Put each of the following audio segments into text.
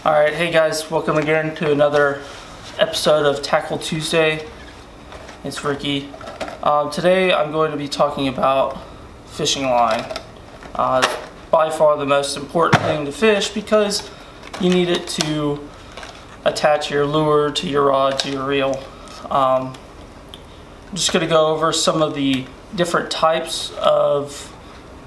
Alright, hey guys, welcome again to another episode of Tackle Tuesday. It's Ricky. Today I'm going to be talking about fishing line. By far the most important thing to fish because you need it to attach your lure to your rod, to your reel. I'm just going to go over some of the different types of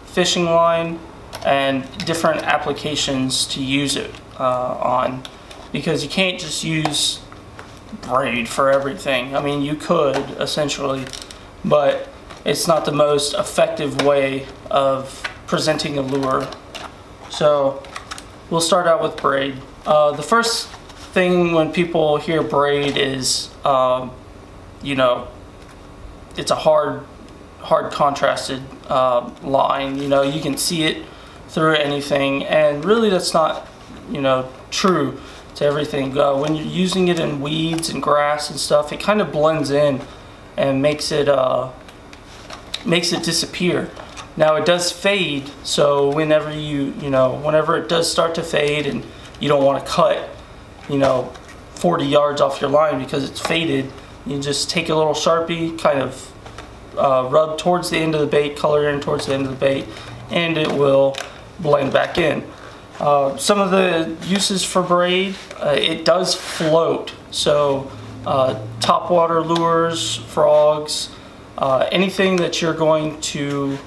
fishing line and different applications to use it on, because you can't just use braid for everything. I mean, you could essentially, but it's not the most effective way of presenting a lure. So we'll start out with braid. The first thing when people hear braid is you know, it's a hard contrasted line. You know, you can see it through anything, and really that's not, you know, true to everything. When you're using it in weeds and grass and stuff, it kind of blends in and makes it disappear. Now it does fade, so whenever whenever it does start to fade and you don't want to cut, 40 yards off your line because it's faded, you just take a little Sharpie, kind of rub towards the end of the bait, color in towards the end of the bait, and it will blend back in. Some of the uses for braid, it does float, so topwater lures, frogs, anything that you're going to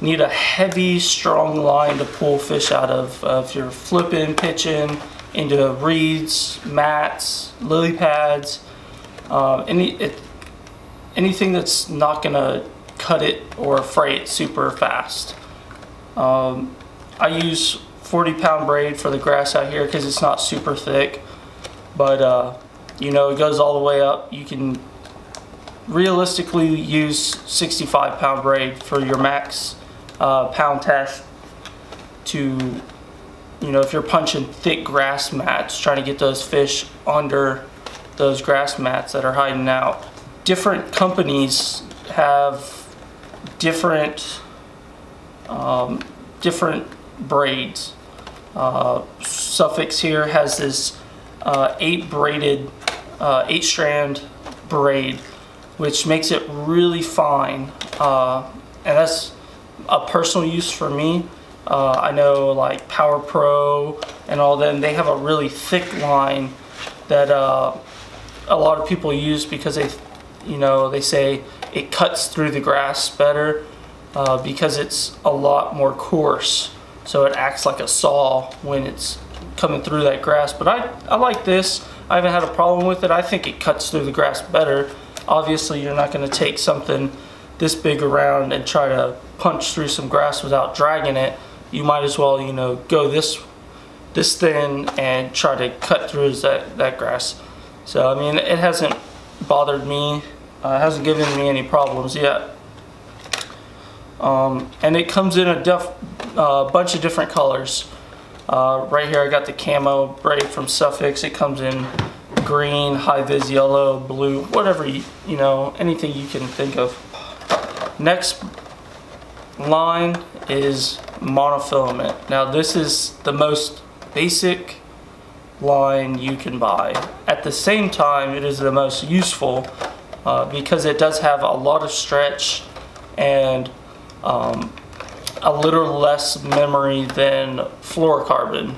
need a heavy, strong line to pull fish out of. If you're flipping, pitching into reeds, mats, lily pads, anything that's not gonna cut it or fray it super fast. I use 40-pound braid for the grass out here because it's not super thick, but it goes all the way up. You can realistically use 65-pound braid for your max pound test to, if you're punching thick grass mats, trying to get those fish under those grass mats that are hiding out. Different companies have different braids. Sufix here has this 8-strand braid, which makes it really fine, and that's a personal use for me. I know like Power Pro and all them, they have a really thick line that a lot of people use because they say it cuts through the grass better because it's a lot more coarse, so it acts like a saw when it's coming through that grass. But I like this. I haven't had a problem with it. I think it cuts through the grass better. Obviously you're not going to take something this big around and try to punch through some grass without dragging it. You might as well go this thin and try to cut through that grass. So I mean, it hasn't bothered me. It hasn't given me any problems yet. And it comes in a bunch of different colors. Right here I got the camo braid from Sufix. It comes in green, high-vis yellow, blue, whatever, anything you can think of. Next line is monofilament. Now this is the most basic line you can buy. At the same time, it is the most useful because it does have a lot of stretch and a little less memory than fluorocarbon.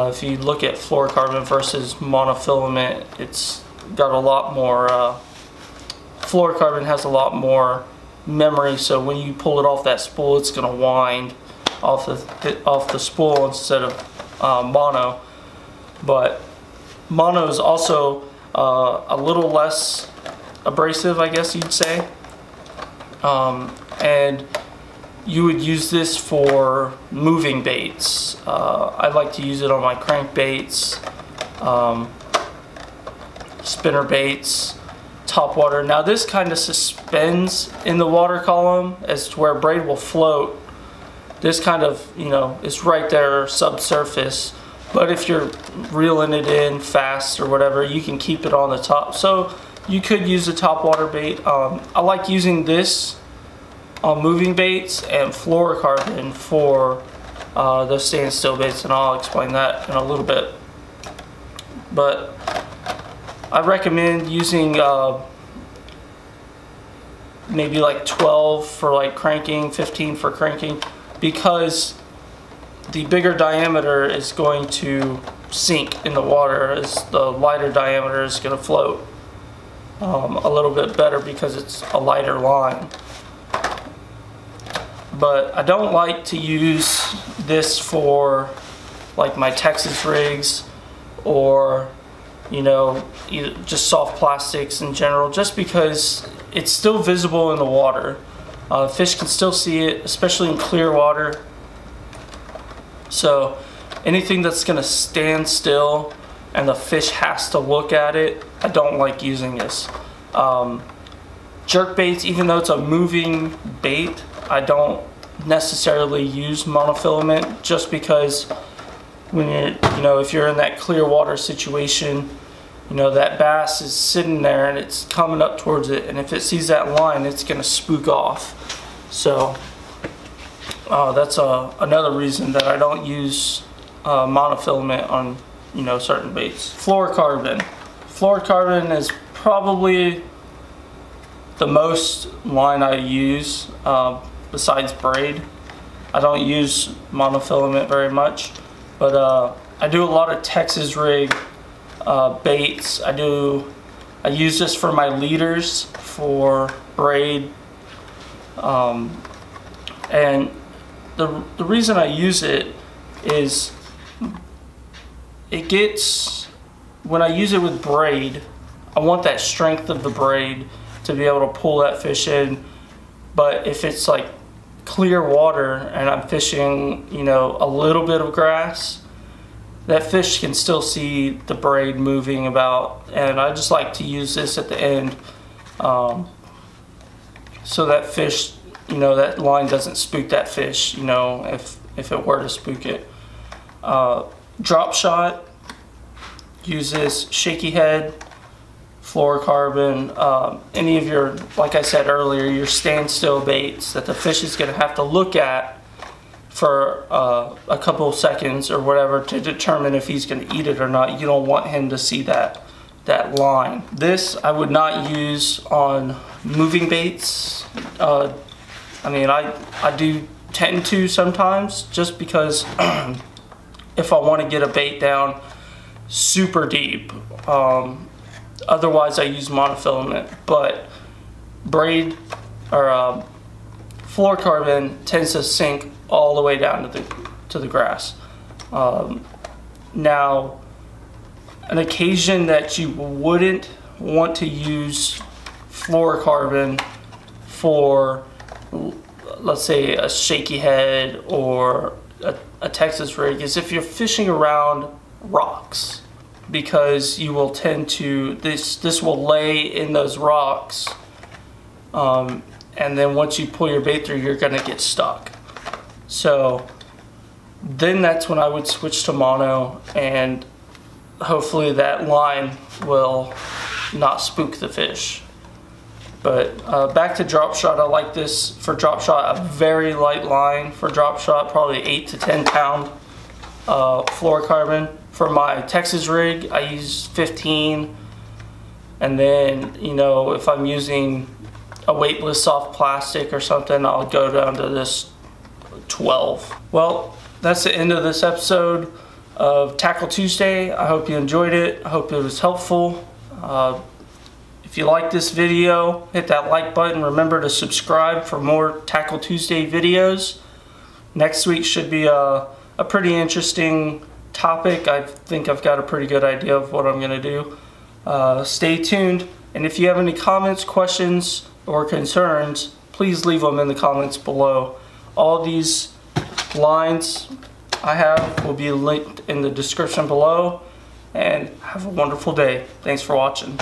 If you look at fluorocarbon versus monofilament, it's got a lot more, fluorocarbon has a lot more memory, so when you pull it off that spool, it's going to wind off the spool instead of mono. But mono is also a little less abrasive, I guess you'd say, and you would use this for moving baits. I like to use it on my crankbaits, spinner baits, topwater. Now this kind of suspends in the water column as to where braid will float. This kind of, is right there subsurface, but if you're reeling it in fast or whatever, you can keep it on the top. So you could use a topwater bait. I like using this on moving baits and fluorocarbon for those standstill baits, and I'll explain that in a little bit. but I recommend using maybe like 12 for like cranking, 15 for cranking, because the bigger diameter is going to sink in the water as the lighter diameter is going to float a little bit better because it's a lighter line. But I don't like to use this for like my Texas rigs, or you know, just soft plastics in general, just because it's still visible in the water. Fish can still see it, especially in clear water. So anything that's going to stand still and the fish has to look at it, I don't like using this. Jerk baits, even though it's a moving bait, I don't necessarily use monofilament, just because when if you're in that clear water situation, that bass is sitting there and it's coming up towards it, and if it sees that line, it's going to spook off. So that's another reason that I don't use monofilament on certain baits. Fluorocarbon. Fluorocarbon is probably the most line I use besides Braid. I don't use monofilament very much, but I do a lot of Texas rig baits. I use this for my leaders for Braid, and the reason I use it is when I use it with Braid, I want that strength of the braid to be able to pull that fish in. But if it's like clear water and I'm fishing a little bit of grass, that fish can still see the braid moving about, and I just like to use this at the end so that fish, that line doesn't spook that fish, if it were to spook it. Drop shot uses shaky head, fluorocarbon, any of your, like I said earlier, your standstill baits that the fish is going to have to look at for a couple of seconds or whatever to determine if he's going to eat it or not. You don't want him to see that line. This I would not use on moving baits. I mean, I do tend to sometimes, just because if I want to get a bait down super deep. Otherwise I use monofilament, but Braid or fluorocarbon tends to sink all the way down to the grass. Now, an occasion that you wouldn't want to use fluorocarbon for, let's say, a shaky head or a Texas rig, is if you're fishing around rocks, because you will tend to, this will lay in those rocks, and then once you pull your bait through, you're gonna get stuck. So then that's when I would switch to mono, and hopefully that line will not spook the fish. But back to drop shot, I like this for drop shot, a very light line for drop shot, probably 8 to 10 pound fluorocarbon. For my Texas rig, I use 15, and then if I'm using a weightless soft plastic or something, I'll go down to this 12. Well, that's the end of this episode of Tackle Tuesday. I hope you enjoyed it. I hope it was helpful. If you like this video, hit that like button. Remember to subscribe for more Tackle Tuesday videos. Next week should be a pretty interesting topic. I think I've got a pretty good idea of what I'm going to do. Stay tuned, and if you have any comments, questions, or concerns, please leave them in the comments below. All these lines I have will be linked in the description below, and have a wonderful day. Thanks for watching.